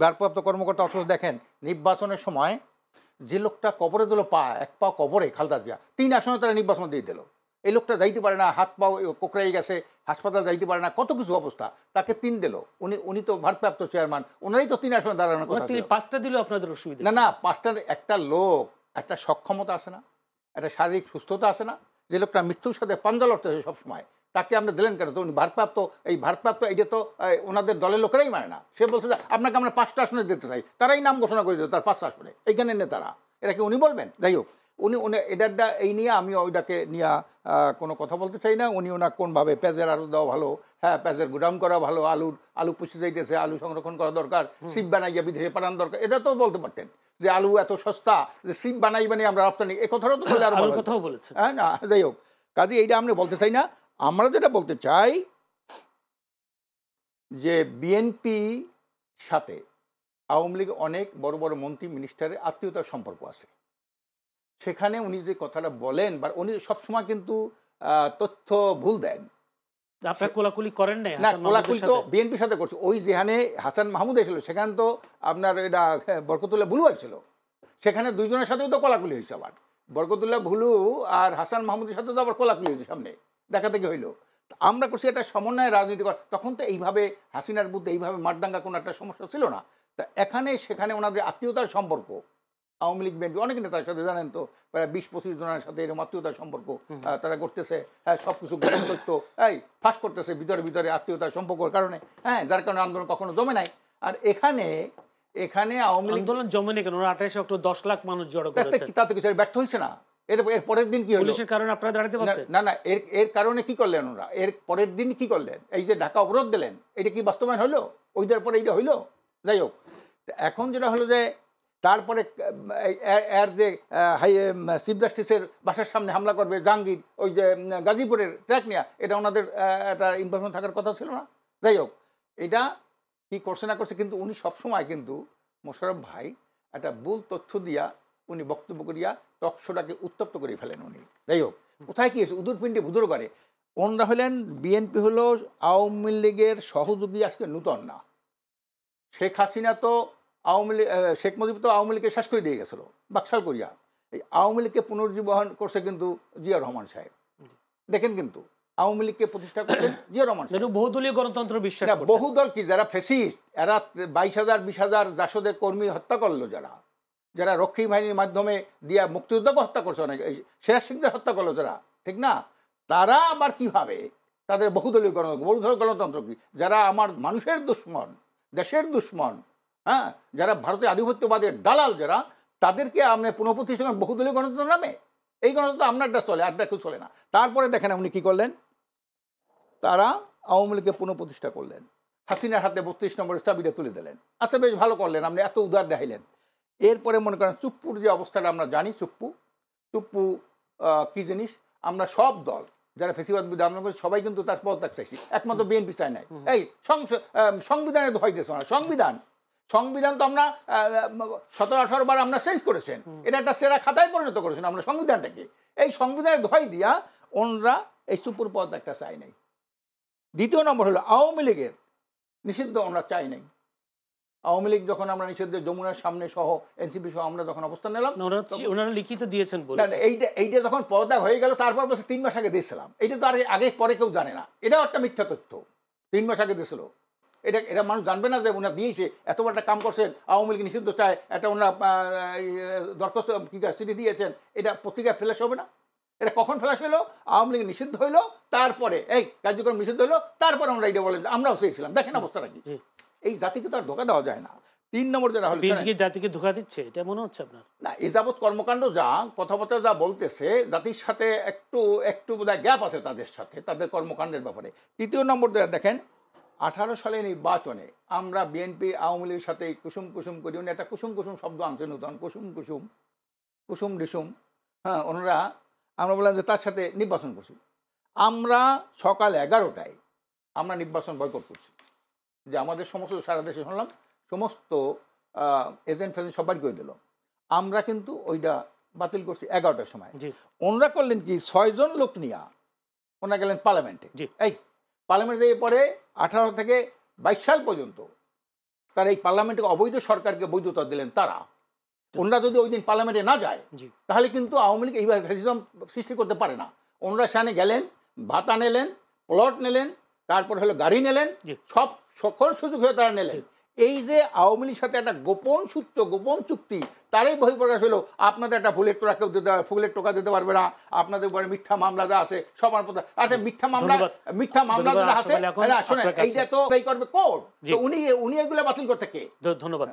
ভারপ্রাপ্ত কর্মকর্তা অথচ দেখেন নির্বাচনের সময় যে লোকটা কবরে দিল পা, এক পা কবরে খালেদা জিয়া, 3 আসনে তারা নির্বাচন দিয়ে দিল। এই লোকটা যাইতে পারে না, হাত পাও কোকড়াই গেছে, হাসপাতাল যাইতে পারে না, কত কিছু অবস্থা, তাকে 3 দিল। উনি তো ভারপ্রাপ্ত চেয়ারম্যান, ওনারই তো 3 আসনে দাঁড়ানোর কথা ছিল। 5টা দিলেও আপনাদের অসুবিধা না না, 5টার একটা লোক, একটা সক্ষমতা আছে না, একটা শারীরিক সুস্থতা আছে না, যে লোকটা মৃত্যুর সাথে পাঞ্জা লড়তেছে সবসময়, তাকে আপনি দিলেন কেন? তো উনি ভারপ্রাপ্ত, এই ভারপ্রাপ্ত এটা তো ওনাদের দলের লোকেরাই মানে না। সে বলছে যে আপনাকে আমরা 5টা আসনে দিতে চাই, তারাই নাম ঘোষণা করে দিল তার 5টা আসনে, এইখানে নেতারা। এটা কি উনি বলবেন? যাই হোক, উনি এটারটা এই নিয়ে আমি ওইটাকে নিয়ে কোনো কথা বলতে চাই না। উনি ওনার কোনভাবে পেঁয়াজের আলু দেওয়া ভালো, হ্যাঁ পেঁয়াজের গুদাম করা ভালো, আলু পুষে যাইতেছে, আলু সংরক্ষণ করা দরকার, সিপ বানাইয়া বিদেশে পাঠানো দরকার, এটা তো বলতে পারতেন যে আলু এত সস্তা যে সিপ বানাই বানিয়ে আমরা রপ্তানি, এ কথাটাও তো বলে আরো কথাও বলেছে। হ্যাঁ না, যাই হোক, কাজে এইটা আমরা বলতে চাই না। আমরা যেটা বলতে চাই যে বিএনপি সাথে আওয়ামী লীগ অনেক বড় বড় মন্ত্রী মিনিস্টারের আত্মীয়তার সম্পর্ক আছে। সেখানে উনি যে কথাটা বলেন, বা উনি সবসময় কিন্তু তথ্য ভুল দেন। আপনারা কোলাকুলি করেন না? না, কোলাকুলি তো বিএনপির সাথে করছে। ওই যেখানে হাসান মাহমুদ এসেছিল সেখানে তো আপনার এটা বরকতুল্লাহ ভুলু হয়েছিল, সেখানে দুইজনের সাথেও তো কোলাকুলি হয়েছে। আবার বরকতুল্লাহ ভুলু আর হাসান মাহমুদের সাথে তো আবার কোলাকুলি হয়েছে, সামনে দেখা দেখি হইলো। আমরা করছি একটা সমন্বয় রাজনীতি করা। তখন তো এইভাবে হাসিনার বুদ্ধে এইভাবে মারদাঙ্গা কোনো একটা সমস্যা ছিল না। তা এখানে সেখানে ওনাদের আত্মীয়তার সম্পর্ক, আওয়ামী লীগ বিএনপি অনেক নেতার সাথে, জানেন তো প্রায় 20-25 জনের সাথে এরকম আত্মীয়তার সম্পর্ক তারা করতেছে। হ্যাঁ, সব কিছু গোপন তথ্য ফাঁস করতেছে ভিতরে ভিতরে আত্মীয়তার সম্পর্কের কারণে, হ্যাঁ, যার কারণে আন্দোলন কখনো জমে নাই। আর এখানে আওয়ামী লীগ আন্দোলন জমে নেই কেন? 28 অক্টোবর 10 লাখ মানুষ জড়ো করেছে, তাতে কিছু ব্যর্থ হয়েছে না। এর পরের দিন কি হলো? পুলিশের কারণে আপনারা দাঁড়াতে পারতেন না না, এর কারণে কি করলেন ওরা? এর পরের দিন কি করলেন? এই যে ঢাকা অবরোধ দিলেন, এটা কি বাস্তবায়ন হলো? ওইটার পরে এইটা হইলো? যাই হোক, এখন যেটা হলো যে তারপরে এর যে চিফ জাস্টিসের বাসার সামনে হামলা করবে জাহাঙ্গীর, ওই যে গাজীপুরের ট্র্যাক নিয়ে, এটা ওনাদের একটা ইনফরমেশন থাকার কথা ছিল না? যাই হোক, এটা কি করছে না করছে, কিন্তু উনি সবসময় কিন্তু মোশাররফ ভাই একটা ভুল তথ্য দিয়া উনি বক্তব্য করিয়া টকশোটাকে উত্তপ্ত করে ফেলেন উনি। যাই হোক, কোথায় কি এসে উদুর পিণ্ডে ভুদুর করে। ওনরা হলেন, বিএনপি হলো আওয়ামী লীগের সহযোগী, আজকে নূতন না। শেখ হাসিনা তো শেখ মুজিব তো আওয়ামী লীগকে শেষ করে দিয়ে গেছিল বাকশাল করিয়া। এই আওয়ামী লীগকে পুনর্জীবন করছে কিন্তু জিয়া রহমান সাহেব। দেখেন, কিন্তু আওয়ামী লীগকে প্রতিষ্ঠা করছেন জিয়া রহমান। বহুদলীয় গণতন্ত্র বিশ্বাস, বহুদল কি, যারা ফ্যাসিস্ট, এরা 22,000 20,000 জাসদের কর্মী হত্যা করলো, যারা রক্ষী বাহিনীর মাধ্যমে দিয়া মুক্তিযোদ্ধাকে হত্যা করছে, অনেক শেখ সিংদের হত্যা করলো যারা, ঠিক না? তারা আবার কিভাবে তাদের বহুদলীয় গণতন্ত্র কি, যারা আমার মানুষের দুশ্মন, দেশের দুশ্মন, হ্যাঁ, যারা ভারতের আধিপত্যবাদের দালাল, যারা, তাদেরকে আপনি পুনঃপ্রতিষ্ঠা করেন বহুদলীয় গণতন্ত্র নামে? এই গণতন্ত্র আপনারটা চলে, আরটা কেউ চলে না। তারপরে দেখেন উনি কি করলেন, তারা আওয়ামী লীগকে পুনঃপ্রতিষ্ঠা করলেন, হাসিনার হাতে 32 নম্বরের চাবিটা তুলে দিলেন। আচ্ছা, বেশ ভালো করলেন, আপনি এত উদার দেখাইলেন। এরপরে মনে করেন চুপ্পুর যে অবস্থাটা আমরা জানি, চুপ্পু কি জিনিস, আমরা সব দল যারা ফেসিবাদ বিরুদ্ধে আন্দোলন করছে সবাই কিন্তু তার পদত্যাগ চাইছি, একমাত্র বিএনপি চায় নাই। এই সংবিধানে দোহাই দিয়েছে না, সংবিধান তো আমরা 17-18 বার আমরা চেঞ্জ করেছেন, এটা একটা সেরা খাতায় পরিণত করেছেন আমরা সংবিধানটাকে। এই সংবিধানের দোহাই দিয়া ওনরা এই চুপ্পুর পদত্যাগটা চাই নাই। দ্বিতীয় নম্বর হলো আওয়ামী লীগের নিষিদ্ধ আমরা চাই নাই। আওয়ামী লীগ যখন আমরা নিষিদ্ধ, যমুনার সামনে সহ এনসিপি সহ আমরা যখন অবস্থান নিলাম, ওনারা লিখিত দিয়েছেন, এইটা যখন পদত্যাগ হয়ে গেল, তারপর বলছে 3 মাস আগে দিয়েছিলাম। এটা তো আর আগে পরে কেউ জানে না, এটাও একটা মিথ্যা তথ্য। 3 মাস আগে দিয়েছিল, এটা মানুষ জানবে না যে ওনারা দিয়েছে। এত বড় একটা কাম করছেন, আওয়ামী লীগ নিষিদ্ধ চায়, এটা ওনারা দরখাস্ত চিঠি দিয়েছেন, এটা পত্রিকায় ফ্ল্যাশ হবে না? এটা কখন ফ্ল্যাশ হলো? আওয়ামী লীগ নিষিদ্ধ হইলো, তারপরে এই কার্যক্রম নিষিদ্ধ হলো, তারপরে আমরা এটা বলেন আমরাও চেয়েছিলাম। দেখেন অবস্থাটা কি। এই জাতিকে তো আর ধোকা দেওয়া যায় না। 3 নম্বর যেটা হলো, জাতিকে ধোকা দিচ্ছে এটা মনে হচ্ছে আপনার? না, এ যাবৎ কর্মকাণ্ড যা কথাবার্তা যা বলতেছে, জাতির সাথে একটু বোধহয় গ্যাপ আছে তাদের সাথে, তাদের কর্মকাণ্ডের ব্যাপারে। 3 নম্বর যেটা দেখেন, 18 সালে নির্বাচনে আমরা বিএনপি আওয়ামী লীগের সাথে কুসুম করি, উনি একটা কুসুম শব্দ আনছে নতুন, কুসুম ডিসুম, হ্যাঁ, ওনারা, আমরা বললাম যে তার সাথে নির্বাচন করছি। আমরা সকাল 11টায় আমরা নির্বাচন বয়কট করছি, যে আমাদের সমস্ত সারা দেশে শুনলাম সমস্ত এজেন্ট ফেজেন্ট সবাই করে দিল। আমরা কিন্তু ওইটা বাতিল করছি 11টার সময়। ওনারা করলেন কি, 6 জন লোক নিয়ে ওনারা গেলেন পার্লামেন্টে। এই পার্লামেন্টে যাই পরে 18 থেকে 22 সাল পর্যন্ত তারা এই পার্লামেন্টে অবৈধ সরকারকে বৈধতা দিলেন তারা। ওনারা যদি ওই দিন পার্লামেন্টে না যায় জি তাহলে কিন্তু আওয়ামী লীগ এইভাবে ফ্যাসিজম সৃষ্টি করতে পারে না। ওনারা সেখানে গেলেন, ভাতা নিলেন, প্লট নিলেন, তারপর হলো গাড়ি নিলেন, জি সব সকল সুযোগ হয়ে তারা নিলেন। এই যে আওয়ামী লীগের সাথে একটা গোপন সূত্র, গোপন চুক্তি, তারই বহিঃপ্রকাশ হলো। আপনাদের একটা ফুলের টোকা কেউ দিতে, ফুলের টোকা দিতে পারবে না, আপনাদের উপরে মিথ্যা মামলা যা আছে সবার পথে। আচ্ছা মিথ্যা মামলা, মিথ্যা মামলা যেটা আছে শোনেন, এইটা তো এই করবে কোর্ট, তো উনি এগুলো বাতিল করতে কে? ধন্যবাদ।